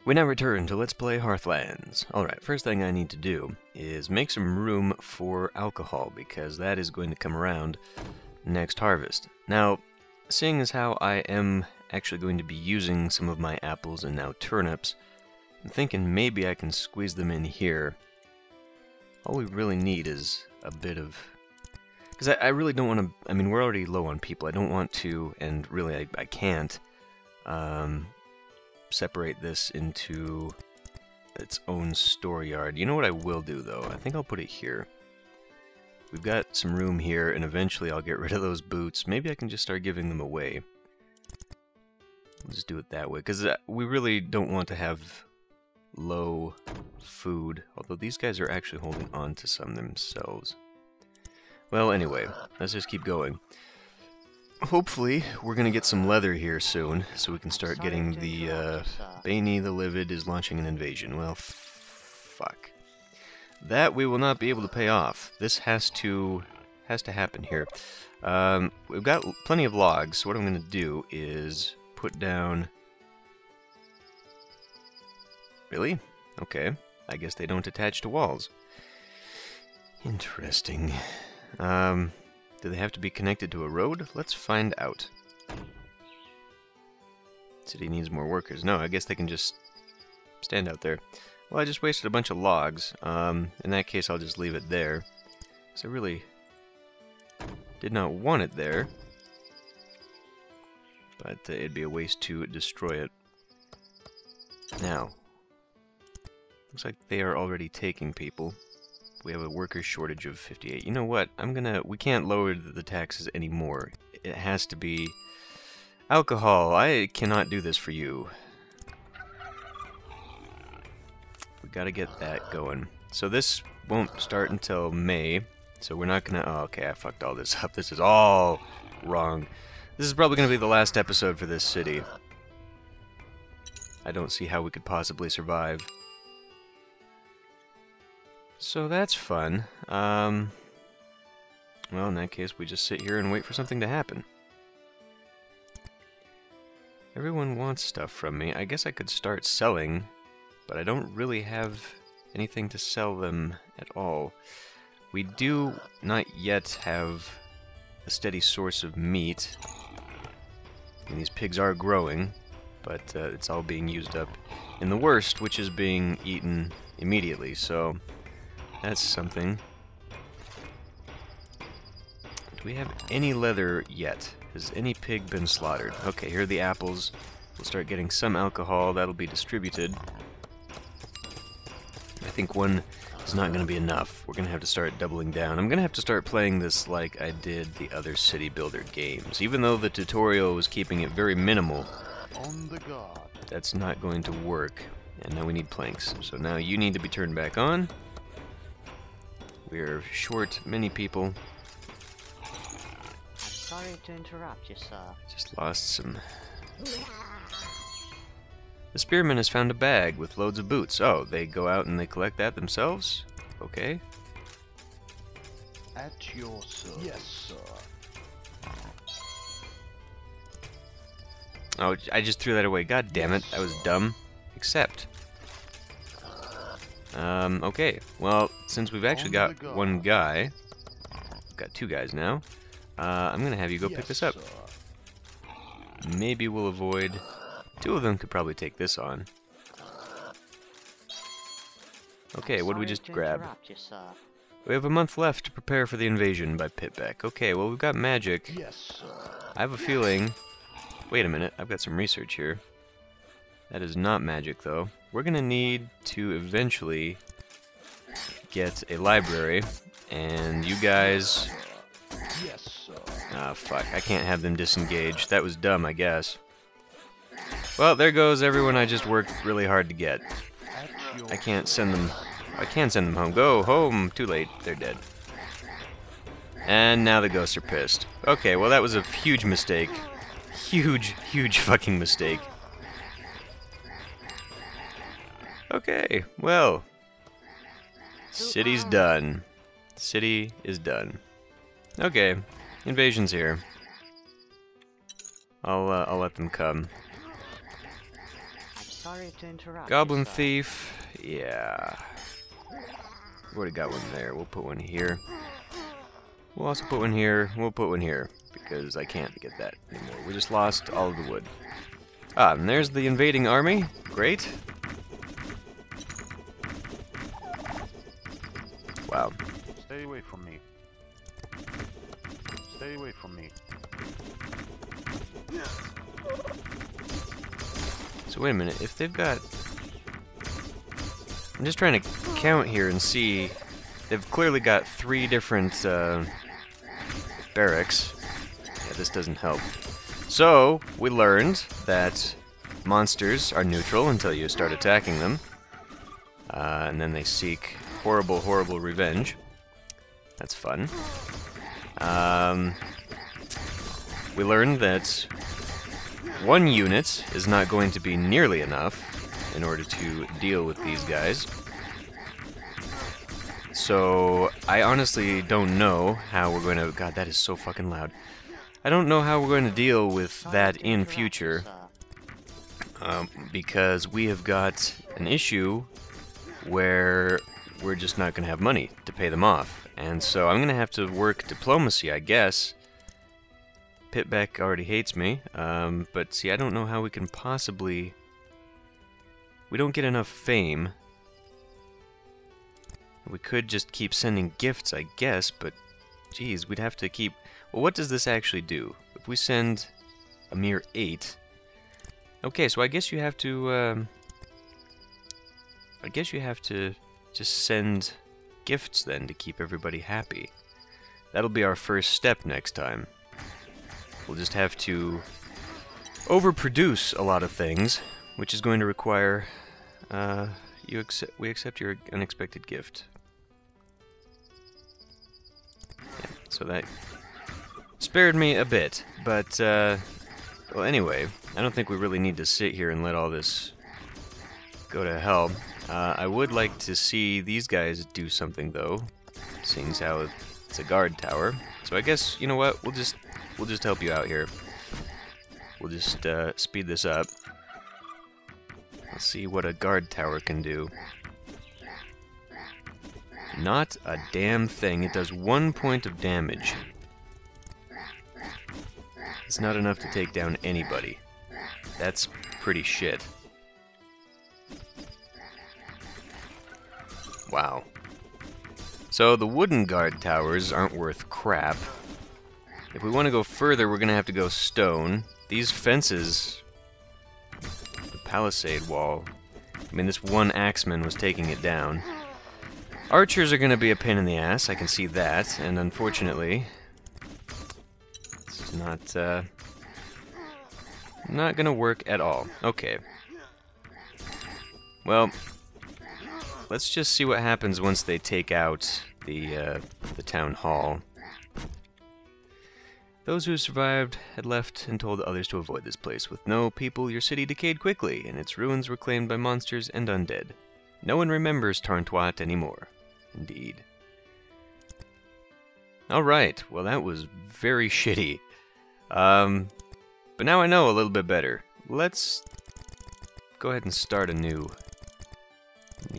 We now return to Let's Play Hearthlands. Alright, first thing I need to do is make some room for alcohol, because that is going to come around next harvest. Now, seeing as how I am actually going to be using some of my apples and now turnips, I'm thinking maybe I can squeeze them in here. All we really need is a bit of... Because I really don't want to... I mean, we're already low on people. I don't want to, and really I can't, separate this into its own store yard. You know what I will do, though? I think I'll put it here. We've got some room here, and eventually I'll get rid of those boots. Maybe I can just start giving them away. We'll just do it that way, because we really don't want to have low food, although these guys are actually holding on to some themselves. Well, anyway, let's just keep going. Hopefully, we're going to get some leather here soon, so we can start getting the, Bainey the Livid is launching an invasion. Well, fuck. That we will not be able to pay off. This has to happen here. We've got plenty of logs, so what I'm going to do is put down... Really? Okay. I guess they don't attach to walls. Interesting. Do they have to be connected to a road? Let's find out. City needs more workers. No, I guess they can just stand out there. Well, I just wasted a bunch of logs. In that case, I'll just leave it there. Because I really did not want it there. But it'd be a waste to destroy it. Now, looks like they are already taking people. We have a worker shortage of 58. You know what? We can't lower the taxes anymore. It has to be alcohol. I cannot do this for you. We gotta get that going. So this won't start until May. So we're not gonna... Oh, okay, I fucked all this up. This is all wrong. This is probably gonna be the last episode for this city. I don't see how we could possibly survive. So that's fun. Well, in that case, we just sit here and wait for something to happen. Everyone wants stuff from me. I guess I could start selling, but I don't really have anything to sell them at all. We do not yet have a steady source of meat. And these pigs are growing, but it's all being used up in the worst, which is being eaten immediately, so... That's something. Do we have any leather yet? Has any pig been slaughtered? Okay, here are the apples. We'll start getting some alcohol. That'll be distributed. I think one is not going to be enough. We're going to have to start doubling down. I'm going to have to start playing this like I did the other city builder games. Even though the tutorial was keeping it very minimal, that's not going to work. And now we need planks. So now you need to be turned back on. We're short many people. I'm sorry to interrupt you, sir. Just lost some... The spearman has found a bag with loads of boots. Oh, they go out and they collect that themselves? Okay. At your service. Yes, sir. Oh, I just threw that away. God damn it, that was dumb. Accept. Okay. Well, since we've actually got one guy, we've got two guys now, I'm gonna have you go pick this up. Maybe we'll avoid... Two of them could probably take this on. Okay, what did we just grab? We have a month left to prepare for the invasion by Pitback. Okay, well, we've got magic. Yes, sir. I have a feeling... Wait a minute, I've got some research here. That is not magic, though. We're gonna need to eventually get a library, and you guys... Yes, sir. Ah, fuck, I can't have them disengaged. That was dumb, I guess. Well, there goes everyone I just worked really hard to get. I can't send them... I can send them home. Go home! Too late. They're dead. And now the ghosts are pissed. Okay, well that was a huge mistake. Huge, huge fucking mistake. Okay, well, city's done. City is done. Okay, invasion's here. I'll let them come. sorry to interrupt. Goblin you, sir. Thief. Yeah. We already got one there. We'll put one here. We'll also put one here. We'll put one here. Because I can't get that anymore. We just lost all of the wood. Ah, and there's the invading army. Great. Wow. Stay away from me. Stay away from me. So wait a minute. If they've got... I'm just trying to count here and see. They've clearly got 3 different barracks. Yeah, this doesn't help. So, we learned that monsters are neutral until you start attacking them. And then they seek horrible, horrible revenge. That's fun. We learned that 1 unit is not going to be nearly enough in order to deal with these guys. So, I honestly don't know how we're going to... God, that is so fucking loud. I don't know how we're going to deal with that in future. Because we have got an issue where we're just not going to have money to pay them off. And so I'm going to have to work diplomacy, I guess. Pitback already hates me. But see, I don't know how we can possibly... We don't get enough fame. We could just keep sending gifts, I guess, but... Geez, we'd have to keep... Well, what does this actually do? If we send a mere 8... Okay, so I guess you have to, I guess you have to just send gifts then to keep everybody happy. That'll be our first step next time. We'll just have to overproduce a lot of things, which is going to require, we accept your unexpected gift. Yeah, so that spared me a bit, but, well, anyway, I don't think we really need to sit here and let all this go to hell. I would like to see these guys do something, though, seeing as how it's a guard tower. So I guess, you know what, we'll just help you out here. We'll just speed this up. Let's see what a guard tower can do. Not a damn thing. It does 1 point of damage. It's not enough to take down anybody. That's pretty shit. Wow. So the wooden guard towers aren't worth crap. If we want to go further, we're going to have to go stone. These fences... The palisade wall... I mean, this one axeman was taking it down. Archers are going to be a pain in the ass, I can see that, and unfortunately... It's not gonna work at all. Okay. Well, let's just see what happens once they take out the town hall. Those who survived had left and told others to avoid this place. With no people, your city decayed quickly, and its ruins were claimed by monsters and undead. No one remembers Tarntuat anymore. Indeed. Alright, well that was very shitty. But now I know a little bit better. Let's go ahead and start a new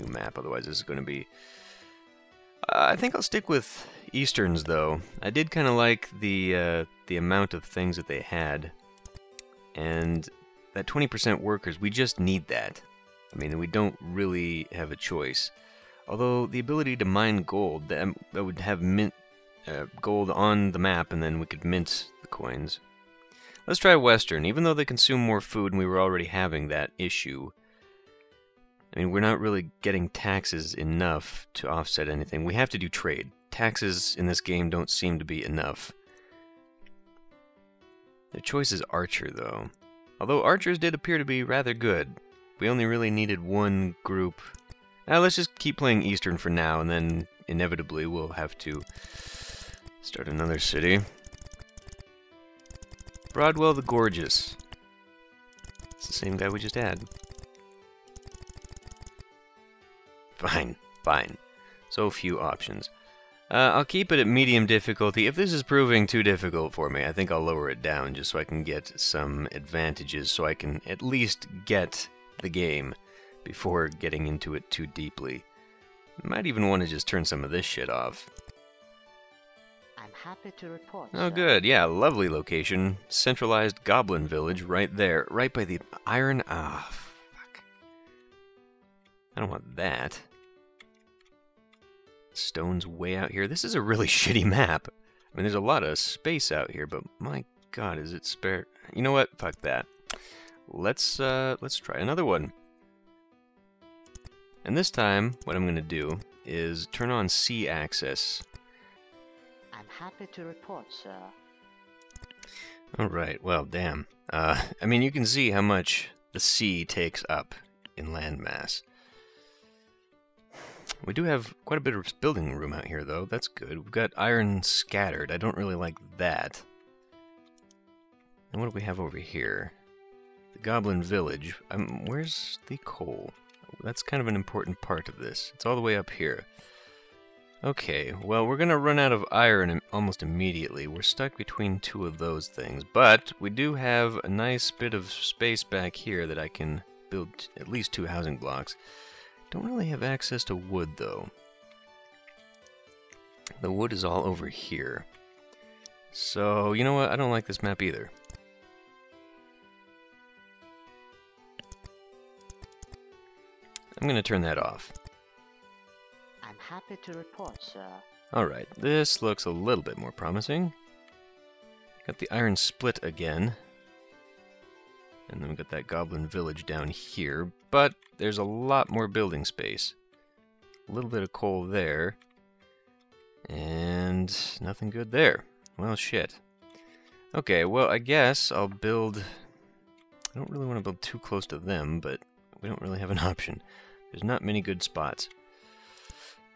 map, otherwise this is going to be... I think I'll stick with Easterns, though. I did kind of like the amount of things that they had. And that 20% workers, we just need that. I mean, we don't really have a choice. Although, the ability to mine gold, that would have gold on the map, and then we could mint the coins. Let's try Western. Even though they consume more food and we were already having that issue, I mean, we're not really getting taxes enough to offset anything. We have to do trade. Taxes in this game don't seem to be enough. Their choice is Archer, though. Although Archers did appear to be rather good. We only really needed one group. Now, let's just keep playing Eastern for now, and then inevitably we'll have to start another city. Broadwell the Gorgeous. It's the same guy we just had. Fine, fine. So few options. I'll keep it at medium difficulty. If this is proving too difficult for me, I think I'll lower it down just so I can get some advantages, so I can at least get the game before getting into it too deeply. Might even want to just turn some of this shit off. I'm happy to report, Oh, sir. good. Yeah, lovely location. Centralized goblin village right there. Right by the iron... Ah, fuck. I don't want that. Stone's way out here. This is a really shitty map. I mean, there's a lot of space out here, but my god, is it spare... You know what? Fuck that. Let's try another one. And this time, what I'm going to do is turn on sea access. I'm happy to report, sir. Alright, well, damn. I mean, you can see how much the sea takes up in landmass. We do have quite a bit of building room out here, though. That's good. We've got iron scattered. I don't really like that. And what do we have over here? The Goblin Village. Where's the coal? That's kind of an important part of this. It's all the way up here. Okay, well, we're going to run out of iron almost immediately. We're stuck between two of those things. But we do have a nice bit of space back here that I can build at least 2 housing blocks. Don't really have access to wood, though. The wood is all over here. So, you know what? I don't like this map either. I'm going to turn that off. I'm happy to report, sir. Alright, this looks a little bit more promising. Got the iron split again. And then we got that goblin village down here. But there's a lot more building space. A little bit of coal there. And nothing good there. Well, shit. Okay, well, I guess I'll build... I don't really want to build too close to them, but we don't really have an option. There's not many good spots.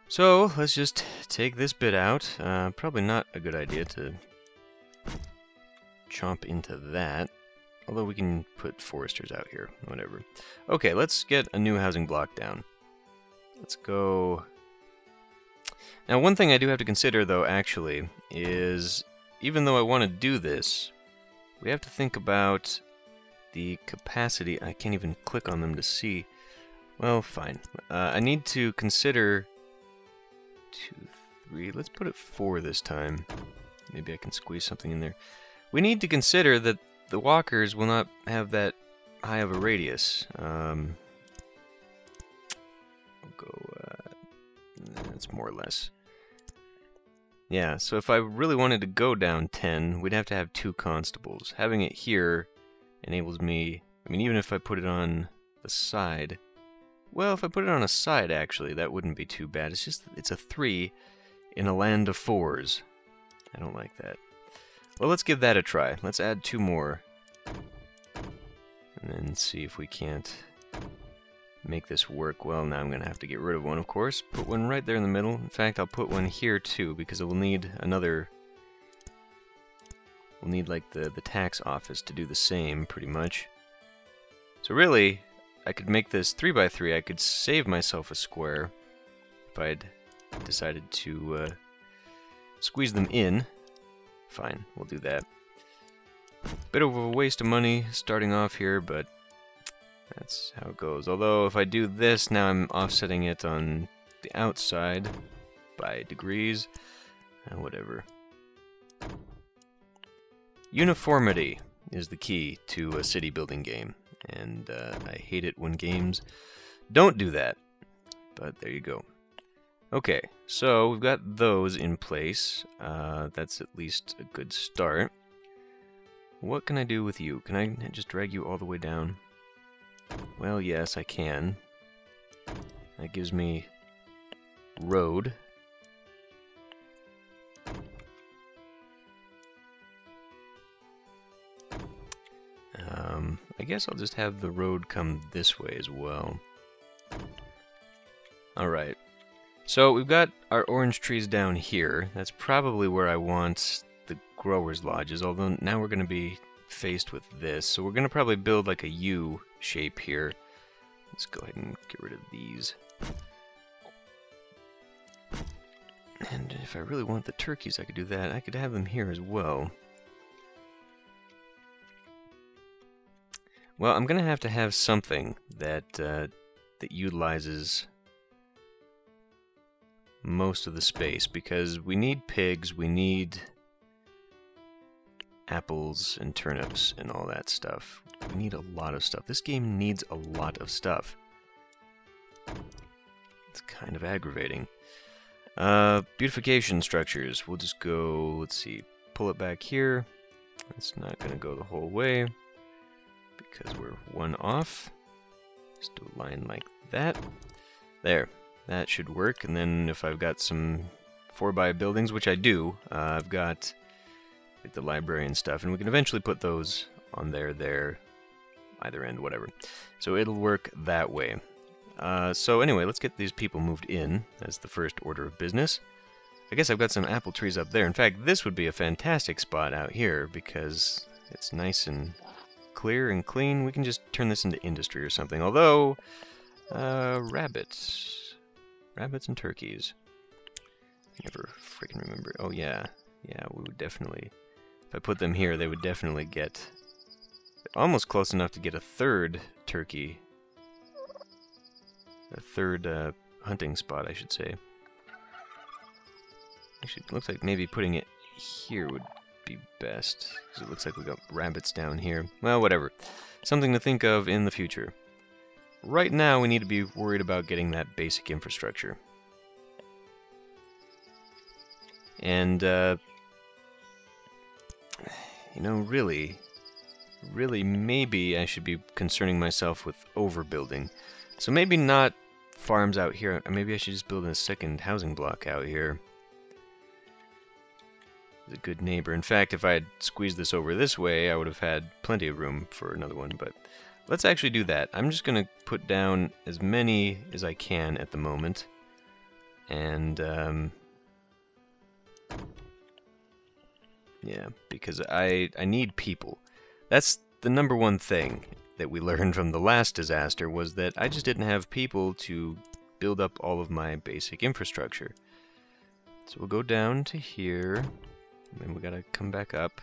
So, let's just take this bit out. Probably not a good idea to chomp into that. Although we can put foresters out here, whatever. Okay, let's get a new housing block down. Let's go... Now, one thing I do have to consider, though, actually, is even though I want to do this, we have to think about the capacity. I can't even click on them to see. Well, fine. I need to consider 2, 3. Let's put it 4 this time. Maybe I can squeeze something in there. We need to consider that the walkers will not have that high of a radius. We'll go... that's more or less. Yeah, so if I really wanted to go down 10, we'd have to have 2 constables. Having it here enables me... I mean, even if I put it on the side... Well, if I put it on a side, actually, that wouldn't be too bad. It's just, it's a 3 in a land of 4s. I don't like that. Well, let's give that a try. Let's add 2 more. And then see if we can't make this work. Well, now I'm going to have to get rid of one, of course. Put one right there in the middle. In fact, I'll put one here, too, because it will need another... We'll need, like, the tax office to do the same, pretty much. So really... I could make this 3x3, I could save myself a square if I'd decided to squeeze them in. Fine, we'll do that. Bit of a waste of money starting off here, but that's how it goes. Although if I do this, now I'm offsetting it on the outside by degrees. Whatever. Uniformity is the key to a city building game. And I hate it when games don't do that. But there you go. Okay, so we've got those in place. That's at least a good start. What can I do with you? Can I just drag you all the way down? Well, yes, I can. That gives me road. I guess I'll just have the road come this way as well. Alright. So we've got our orange trees down here. That's probably where I want the growers' lodges, although now we're going to be faced with this. So we're going to probably build like a U shape here. Let's go ahead and get rid of these. And if I really want the turkeys, I could do that. I could have them here as well. Well, I'm gonna have to have something that that utilizes most of the space, because we need pigs, we need apples and turnips and all that stuff. We need a lot of stuff. This game needs a lot of stuff. It's kind of aggravating. Beautification structures. We'll just go, let's see, pull it back here. It's not going to go the whole way because we're one off. Just do a line like that. There. That should work. And then if I've got some 4x buildings, which I do, I've got like the library and stuff, and we can eventually put those on there, either end, whatever. So it'll work that way. So anyway, let's get these people moved in as the first order of business. I guess I've got some apple trees up there. In fact, this would be a fantastic spot out here because it's nice and clear and clean. We can just turn this into industry or something. Although, rabbits and turkeys. Never freaking remember. Oh yeah, we would definitely. If I put them here, they would definitely get almost close enough to get a third turkey. A third hunting spot, I should say. Actually, it looks like maybe putting it here would be best, because it looks like we got rabbits down here. Well, whatever. Something to think of in the future. Right now, we need to be worried about getting that basic infrastructure. And, you know, really, maybe I should be concerning myself with overbuilding. So maybe not farms out here. Maybe I should just build a second housing block out here. It's a good neighbor. In fact, if I had squeezed this over this way, I would have had plenty of room for another one. But let's actually do that. I'm just going to put down as many as I can at the moment. And, yeah, because I need people. That's the number one thing that we learned from the last disaster, was that I just didn't have people to build up all of my basic infrastructure. So we'll go down to here, and then we gotta come back up,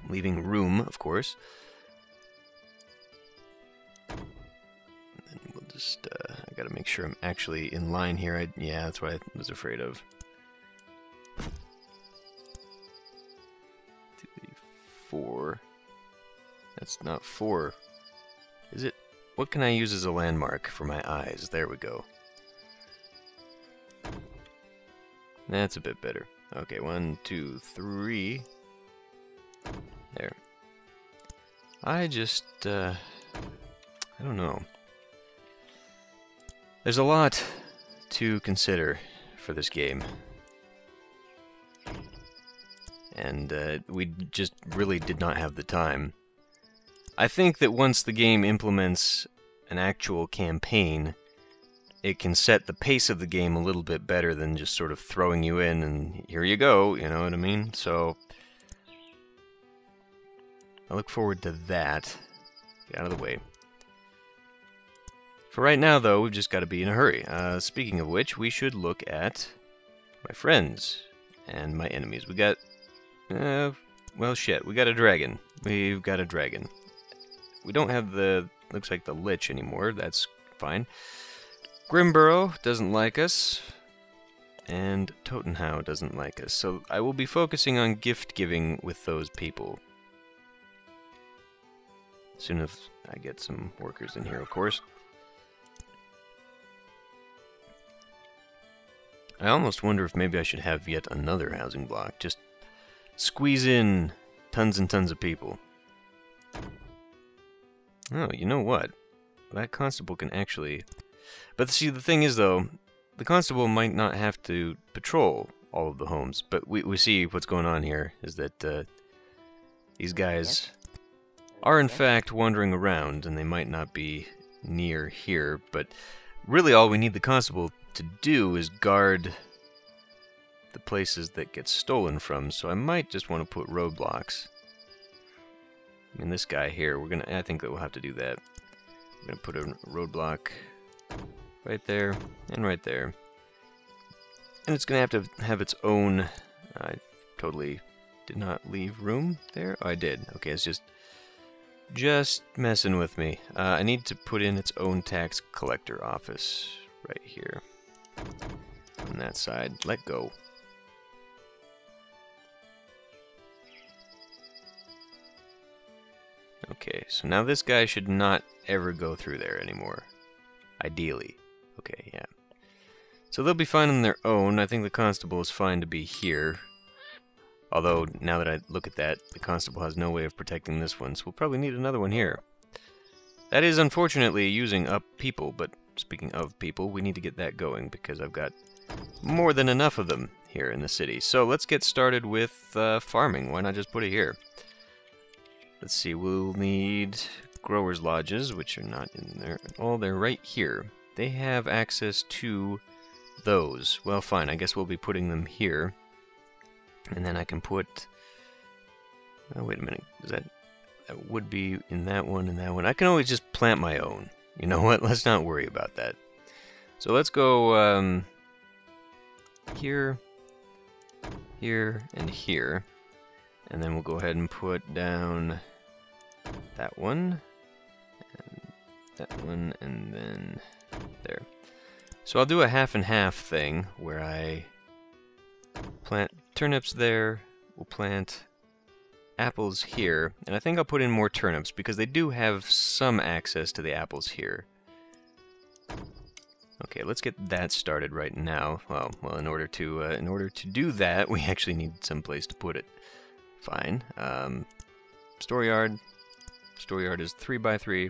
leaving room, of course. And then we'll just, I gotta make sure I'm actually in line here. Yeah, that's what I was afraid of. 2, 3, 4. That's not 4. Is it? What can I use as a landmark for my eyes? There we go. That's a bit better. Okay, 1, 2, 3. There. I just, I don't know. There's a lot to consider for this game. And we just really did not have the time. I think that once the game implements an actual campaign, it can set the pace of the game a little bit better than just sort of throwing you in and here you go, you know what I mean? So, I look forward to that. Get out of the way. For right now, though, we've just got to be in a hurry. Speaking of which, we should look at my friends and my enemies. We got, well, shit, we got a dragon. We've got a dragon. We don't have the, looks like the Lich anymore. That's fine. Grimborough doesn't like us. And Totenhau doesn't like us. So I will be focusing on gift giving with those people. As soon as I get some workers in here, of course. I almost wonder if maybe I should have yet another housing block. Just squeeze in tons and tons of people. Oh, you know what? That constable can actually... But see, the thing is, though, the constable might not have to patrol all of the homes. But we see what's going on here, is that these guys are, in fact, wandering around, and they might not be near here. But really all we need the constable to do is guard the places that get stolen from. So I might just want to put roadblocks. I mean, this guy here, I think that we'll have to do that. We're gonna put a roadblock right there and right there. And it's gonna have to have its own, I totally did not leave room there. Oh, I did. Okay, it's just just messing with me. I need to put in its own tax collector office right here. On that side. Let go. Okay, so now this guy should not ever go through there anymore. Ideally. Okay, yeah. So they'll be fine on their own. I think the constable is fine to be here. Although, now that I look at that, the constable has no way of protecting this one, so we'll probably need another one here. That is unfortunately using up people, but speaking of people, we need to get that going because I've got more than enough of them here in the city. So let's get started with farming. Why not just put it here? Let's see, we'll need growers' lodges, which are not in there. Oh, they're right here. They have access to those. Well, fine, I guess we'll be putting them here. And then I can put... Oh, wait a minute. Is that would be in that one and that one. I can always just plant my own. You know what? Let's not worry about that. So let's go here, here, and here. And then we'll go ahead and put down that one, and that one, and then there. So I'll do a half and half thing where I plant turnips there, we'll plant apples here, and I think I'll put in more turnips because they do have some access to the apples here. Okay, let's get that started right now. Well, in order to do that, we actually need some place to put it. Fine. Storeyard. Storeyard is 3 by 3.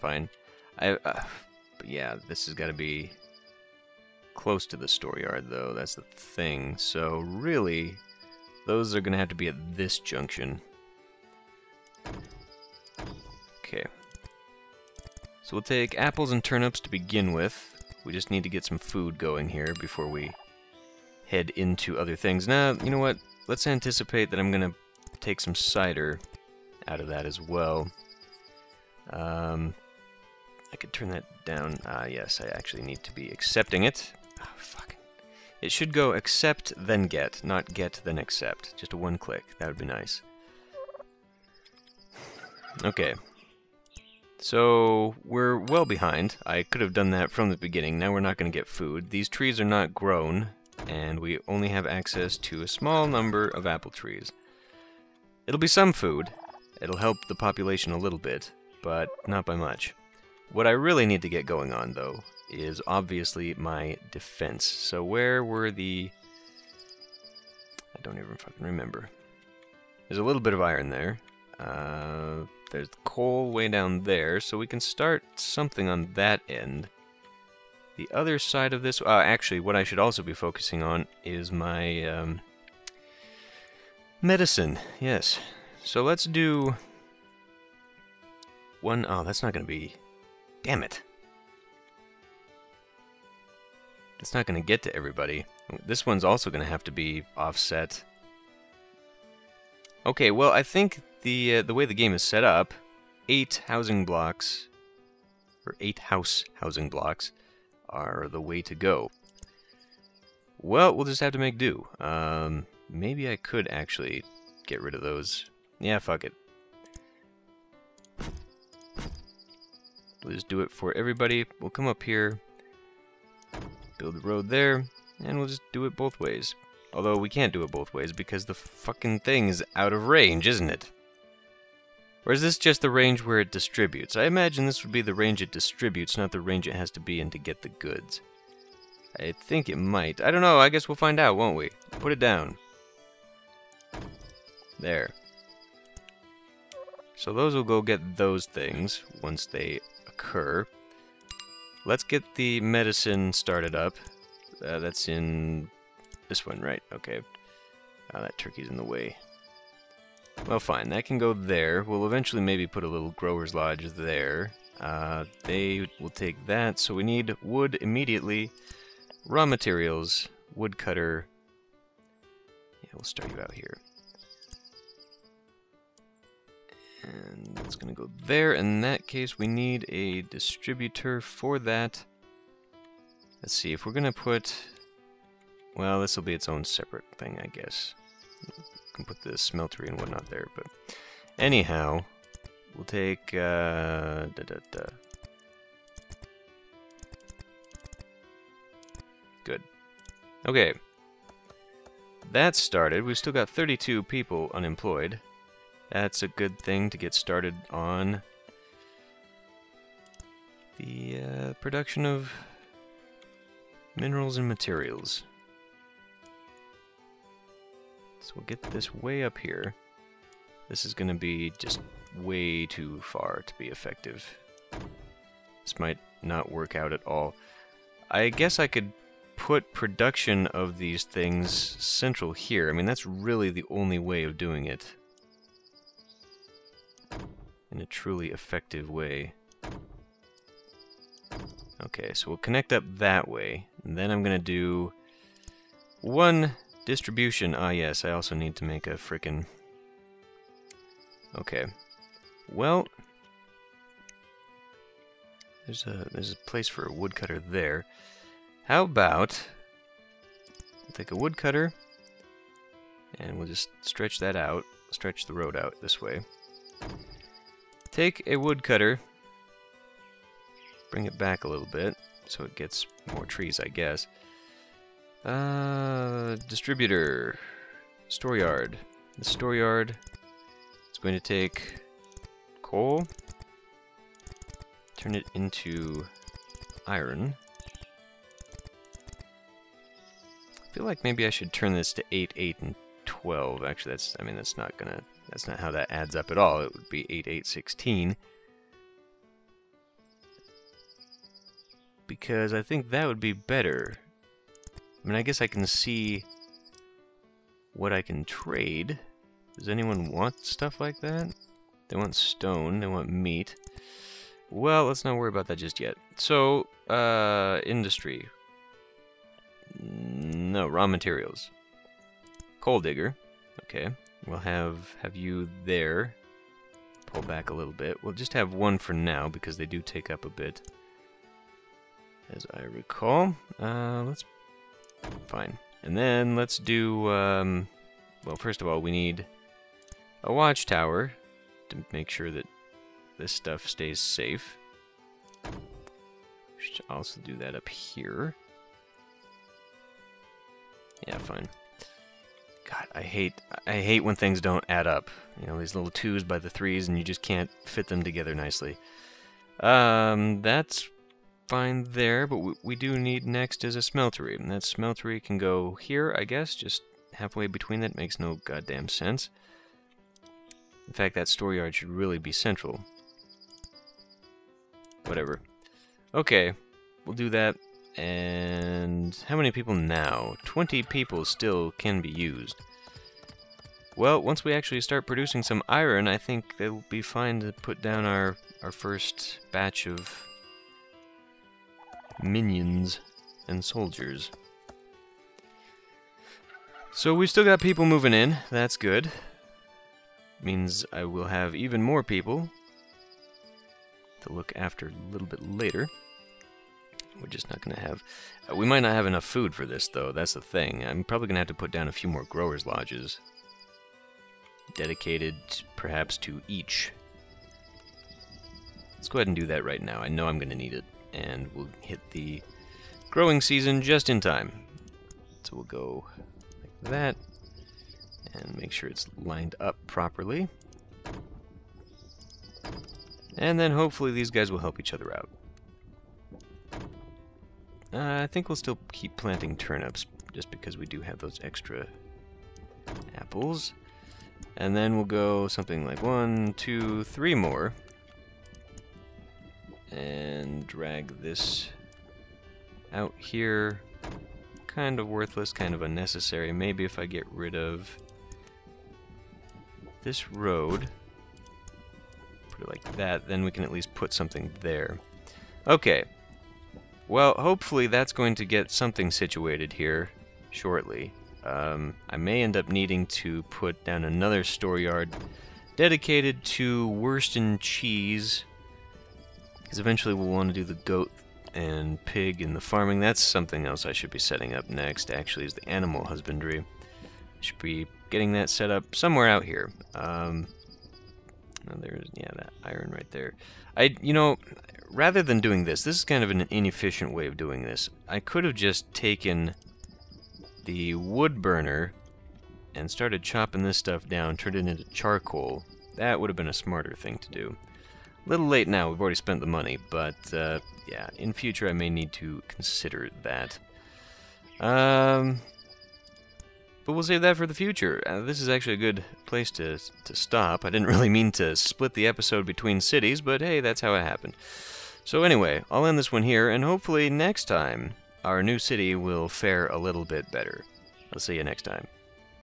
Fine. But yeah, this has got to be close to the storeyard, though. That's the thing. So really, those are going to have to be at this junction. Okay. So we'll take apples and turnips to begin with. We just need to get some food going here before we head into other things. Now, you know what? Let's anticipate that I'm going to take some cider out of that as well. I could turn that down. Yes, I actually need to be accepting it. Oh, fuck. It should go accept, then get, not get, then accept. Just a one click. That would be nice. Okay. So, we're well behind. I could have done that from the beginning. Now we're not going to get food. These trees are not grown, and we only have access to a small number of apple trees. It'll be some food. It'll help the population a little bit, but not by much. What I really need to get going on, though, is obviously my defense. So where were the... I don't even fucking remember. There's a little bit of iron there. There's coal way down there, so we can start something on that end. The other side of this... actually, what I should also be focusing on is my medicine. Yes. So let's do one... Oh, that's not going to be... Damn it. It's not going to get to everybody. This one's also going to have to be offset. Okay, well, I think the way the game is set up, 8 housing blocks, or 8 housing blocks, are the way to go. Well, we'll just have to make do. Maybe I could actually get rid of those. Yeah, fuck it. We'll just do it for everybody. We'll come up here, build the road there, and we'll just do it both ways. Although we can't do it both ways because the fucking thing is out of range, isn't it? Or is this just the range where it distributes? I imagine this would be the range it distributes, not the range it has to be in to get the goods. I think it might. I don't know, I guess we'll find out, won't we? Put it down. There. So those will go get those things once they occur. Let's get the medicine started up. That's in this one, right? Okay. That turkey's in the way. Well, fine. That can go there. We'll eventually maybe put a little grower's lodge there. They will take that. So we need wood immediately. Raw materials. Woodcutter. Yeah, we'll start you out here. And that's going to go there. In that case, we need a distributor for that. Let's see, if we're going to put... Well, this will be its own separate thing, I guess. We can put the smeltery and whatnot there, but... Anyhow, We'll take, Good. Okay. That's started. We've still got 32 people unemployed. That's a good thing to get started on the production of minerals and materials. So we'll get this way up here. This is going to be just way too far to be effective. This might not work out at all. I guess I could put production of these things central here. I mean, that's really the only way of doing it in a truly effective way. Okay, so we'll connect up that way, and then I'm going to do one distribution. Ah, yes, I also need to make a frickin'... Okay. Well, there's a place for a woodcutter there. How about we'll take a woodcutter and we'll just stretch that out, stretch the road out this way. Take a woodcutter, bring it back a little bit so it gets more trees, I guess. Distributor, storeyard. The storeyard is going to take coal, turn it into iron. I feel like maybe I should turn this to 8, 8, and 12. Actually, that's not how that adds up at all. It would be 8, 8, 16. Because I think that would be better. I mean, I guess I can see what I can trade. Does anyone want stuff like that? They want stone, they want meat. Well, let's not worry about that just yet. So, industry. No, raw materials. Coal digger. Okay, we'll have you there. Pull back a little bit. We'll just have one for now because they do take up a bit, as I recall. Let's... Fine. And then let's do, well, first of all, we need a watchtower to make sure that this stuff stays safe. We should also do that up here. Yeah, fine. God, I hate when things don't add up. You know, these little 2s by the 3s and you just can't fit them together nicely. That's fine there, but we do need next is a smeltery. And that smeltery can go here, I guess, just halfway between that. Makes no goddamn sense. In fact, that storeyard should really be central. Whatever. Okay, we'll do that. And how many people now? 20 people still can be used. Well, once we actually start producing some iron, I think it'll be fine to put down our first batch of minions and soldiers. So we've still got people moving in. That's good. Means I will have even more people to look after a little bit later. We're just not going to have... we might not have enough food for this, though. That's the thing. I'm probably going to have to put down a few more growers' lodges. Dedicated, perhaps, to each. Let's go ahead and do that right now. I know I'm going to need it. And we'll hit the growing season just in time. So we'll go like that. And make sure it's lined up properly. And then hopefully these guys will help each other out. I think we'll still keep planting turnips, just because we do have those extra apples. And then we'll go something like 1, 2, 3 more. And drag this out here. Kind of worthless, kind of unnecessary. Maybe if I get rid of this road, put it like that, then we can at least put something there. Okay. Well, hopefully that's going to get something situated here shortly. I may end up needing to put down another storeyard dedicated to Worston cheese, because eventually we'll want to do the goat and pig and the farming. That's something else I should be setting up next, actually, is the animal husbandry. I should be getting that set up somewhere out here. there's, yeah, that iron right there. You know, rather than doing this is kind of an inefficient way of doing this. I could have just taken the wood burner and started chopping this stuff down, turned it into charcoal. That would have been a smarter thing to do. A little late now, we've already spent the money, but yeah, in future I may need to consider that. But we'll save that for the future. This is actually a good place to stop. I didn't really mean to split the episode between cities, but hey, that's how it happened. So anyway, I'll end this one here, and hopefully next time our new city will fare a little bit better. I'll see you next time.